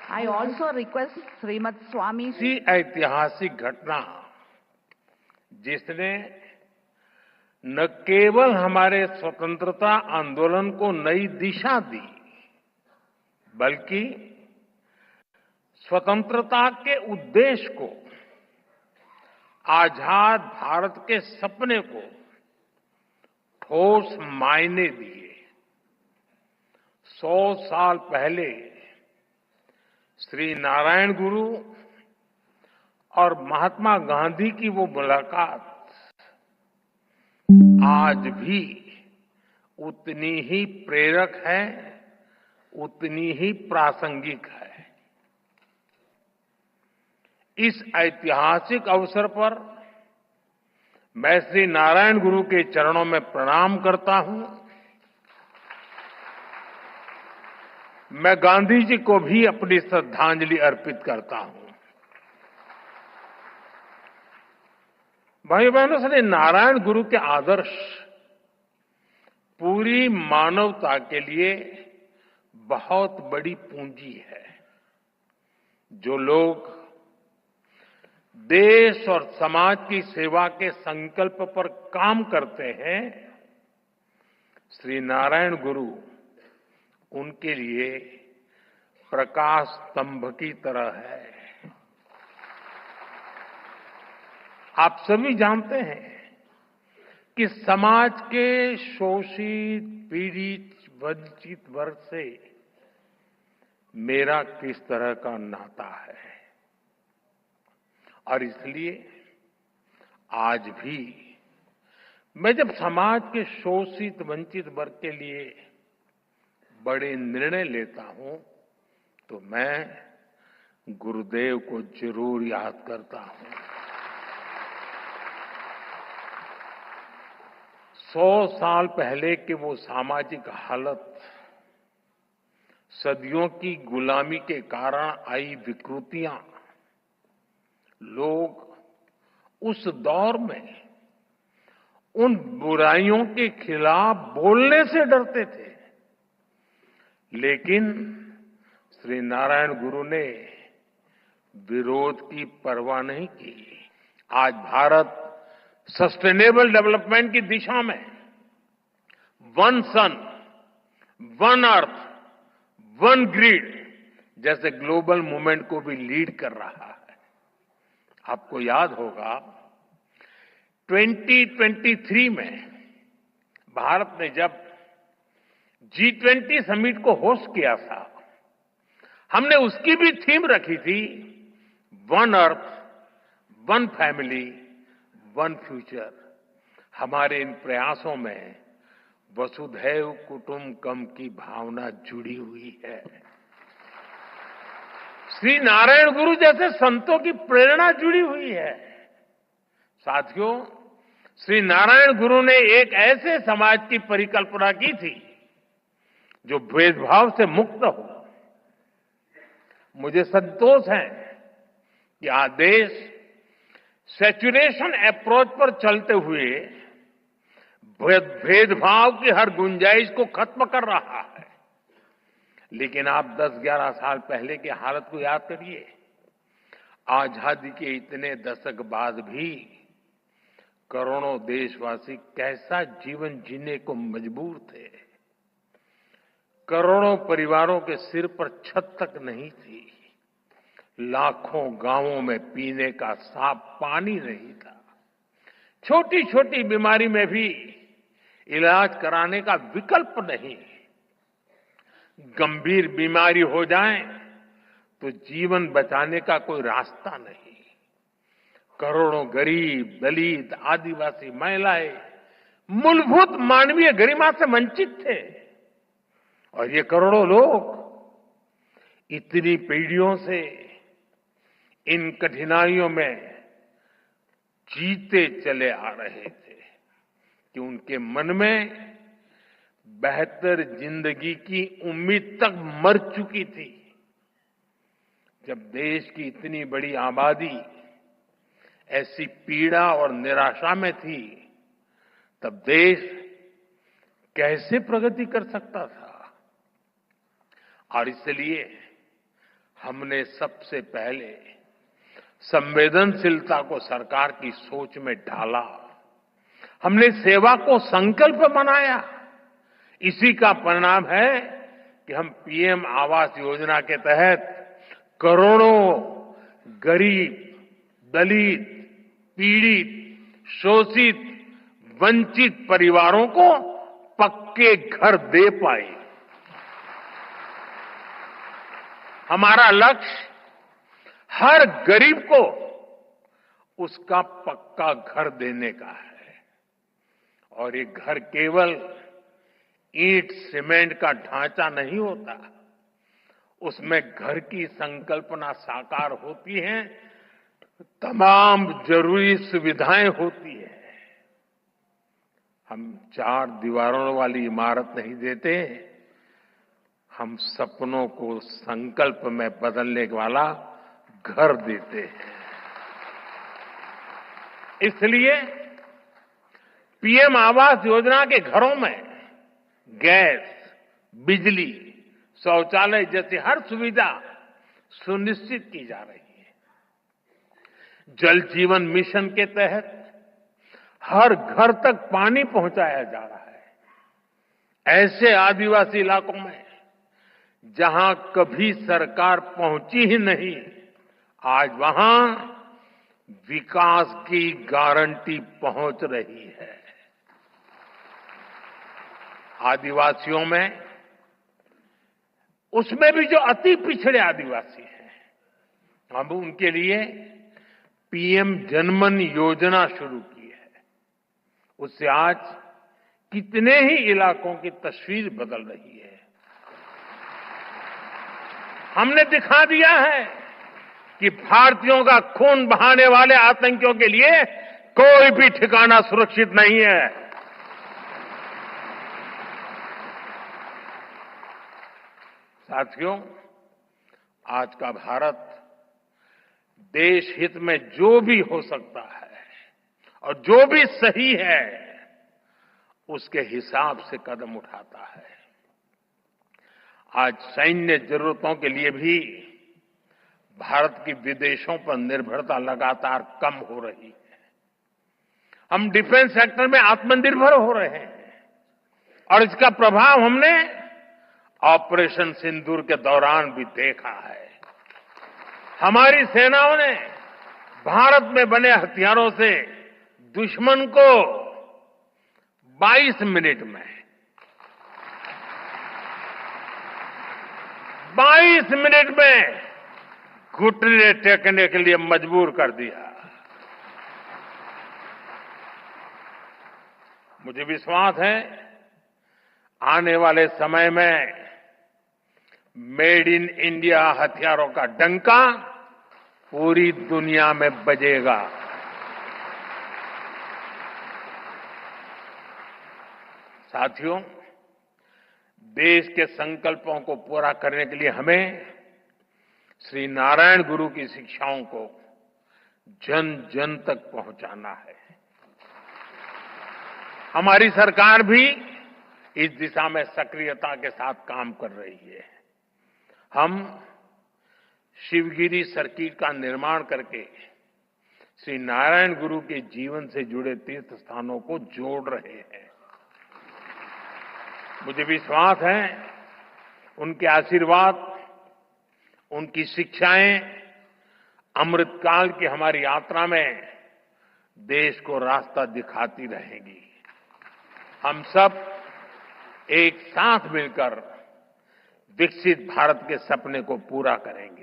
I also request Srimad Swami. ऐसी ऐतिहासिक घटना जिसने न केवल हमारे स्वतंत्रता आंदोलन को नई दिशा दी, बल्कि स्वतंत्रता के उद्देश्य को, आजाद भारत के सपने को ठोस मायने दिए। 100 साल पहले श्री नारायण गुरु और महात्मा गांधी की वो मुलाकात आज भी उतनी ही प्रेरक है, उतनी ही प्रासंगिक है। इस ऐतिहासिक अवसर पर मैं श्री नारायण गुरु के चरणों में प्रणाम करता हूं। मैं गांधी जी को भी अपनी श्रद्धांजलि अर्पित करता हूं। भाई बहनों, श्री नारायण गुरु के आदर्श पूरी मानवता के लिए बहुत बड़ी पूंजी है। जो लोग देश और समाज की सेवा के संकल्प पर काम करते हैं, श्री नारायण गुरु उनके लिए प्रकाश स्तंभ की तरह है। आप सभी जानते हैं कि समाज के शोषित, पीड़ित, वंचित वर्ग से मेरा किस तरह का नाता है, और इसलिए आज भी मैं जब समाज के शोषित, वंचित वर्ग के लिए बड़े निर्णय लेता हूं, तो मैं गुरुदेव को जरूर याद करता हूं। 100 साल पहले के वो सामाजिक हालत, सदियों की गुलामी के कारण आई विकृतियां, लोग उस दौर में उन बुराइयों के खिलाफ बोलने से डरते थे, लेकिन श्री नारायण गुरु ने विरोध की परवाह नहीं की। आज भारत सस्टेनेबल डेवलपमेंट की दिशा में वन सन, वन अर्थ, वन ग्रिड जैसे ग्लोबल मूवमेंट को भी लीड कर रहा है। आपको याद होगा 2023 में भारत ने जब G20 समिट को होस्ट किया था, हमने उसकी भी थीम रखी थी, one earth, one family, one future. हमारे इन प्रयासों में वसुधैव कुटुंबकम की भावना जुड़ी हुई है। श्री नारायण गुरु जैसे संतों की प्रेरणा जुड़ी हुई है। साथियों, श्री नारायण गुरु ने एक ऐसे समाज की परिकल्पना की थी जो भेदभाव से मुक्त हो। मुझे संतोष है कि आज देश सैचुरेशन अप्रोच पर चलते हुए भेदभाव की हर गुंजाइश को खत्म कर रहा है। लेकिन आप 10-11 साल पहले की हालत को याद करिए। आजादी के इतने दशक बाद भी करोड़ों देशवासी कैसा जीवन जीने को मजबूर थे। करोड़ों परिवारों के सिर पर छत तक नहीं थी। लाखों गांवों में पीने का साफ पानी नहीं था। छोटी छोटी बीमारी में भी इलाज कराने का विकल्प नहीं। गंभीर बीमारी हो जाए तो जीवन बचाने का कोई रास्ता नहीं। करोड़ों गरीब, दलित, आदिवासी महिलाएं मूलभूत मानवीय गरिमा से वंचित थे, और ये करोड़ों लोग इतनी पीढ़ियों से इन कठिनाइयों में जीते चले आ रहे थे कि उनके मन में बेहतर जिंदगी की उम्मीद तक मर चुकी थी। जब देश की इतनी बड़ी आबादी ऐसी पीड़ा और निराशा में थी, तब देश कैसे प्रगति कर सकता था। और इसलिए हमने सबसे पहले संवेदनशीलता को सरकार की सोच में ढाला। हमने सेवा को संकल्प बनाया। इसी का परिणाम है कि हम पीएम आवास योजना के तहत करोड़ों गरीब, दलित, पीड़ित, शोषित, वंचित परिवारों को पक्के घर दे पाए। हमारा लक्ष्य हर गरीब को उसका पक्का घर देने का है। और ये घर केवल ईंट सीमेंट का ढांचा नहीं होता, उसमें घर की संकल्पना साकार होती है, तमाम जरूरी सुविधाएं होती है। हम 4 दीवारों वाली इमारत नहीं देते, हम सपनों को संकल्प में बदलने वाला घर देते हैं। इसलिए पीएम आवास योजना के घरों में गैस, बिजली, शौचालय जैसी हर सुविधा सुनिश्चित की जा रही है। जल जीवन मिशन के तहत हर घर तक पानी पहुंचाया जा रहा है। ऐसे आदिवासी इलाकों में जहां कभी सरकार पहुंची ही नहीं, आज वहां विकास की गारंटी पहुंच रही है। आदिवासियों में, उसमें भी जो अति पिछड़े आदिवासी हैं, हम उनके लिए पीएम जनमन योजना शुरू की है। उससे आज कितने ही इलाकों की तस्वीर बदल रही है। हमने दिखा दिया है कि भारतीयों का खून बहाने वाले आतंकियों के लिए कोई भी ठिकाना सुरक्षित नहीं है। साथियों, आज का भारत देश हित में जो भी हो सकता है और जो भी सही है, उसके हिसाब से कदम उठाता है। आज सैन्य जरूरतों के लिए भी भारत की विदेशों पर निर्भरता लगातार कम हो रही है। हम डिफेंस सेक्टर में आत्मनिर्भर हो रहे हैं और इसका प्रभाव हमने ऑपरेशन सिंदूर के दौरान भी देखा है। हमारी सेनाओं ने भारत में बने हथियारों से दुश्मन को 22 मिनट में 22 मिनट में घुटने टेकने के लिए मजबूर कर दिया। मुझे विश्वास है आने वाले समय में मेड इन इंडिया हथियारों का डंका पूरी दुनिया में बजेगा। साथियों, देश के संकल्पों को पूरा करने के लिए हमें श्री नारायण गुरु की शिक्षाओं को जन जन तक पहुंचाना है। हमारी सरकार भी इस दिशा में सक्रियता के साथ काम कर रही है। हम शिवगिरी सर्किट का निर्माण करके श्री नारायण गुरु के जीवन से जुड़े तीर्थ स्थानों को जोड़ रहे हैं। मुझे विश्वास है उनके आशीर्वाद, उनकी शिक्षाएं अमृतकाल की हमारी यात्रा में देश को रास्ता दिखाती रहेंगी। हम सब एक साथ मिलकर विकसित भारत के सपने को पूरा करेंगे।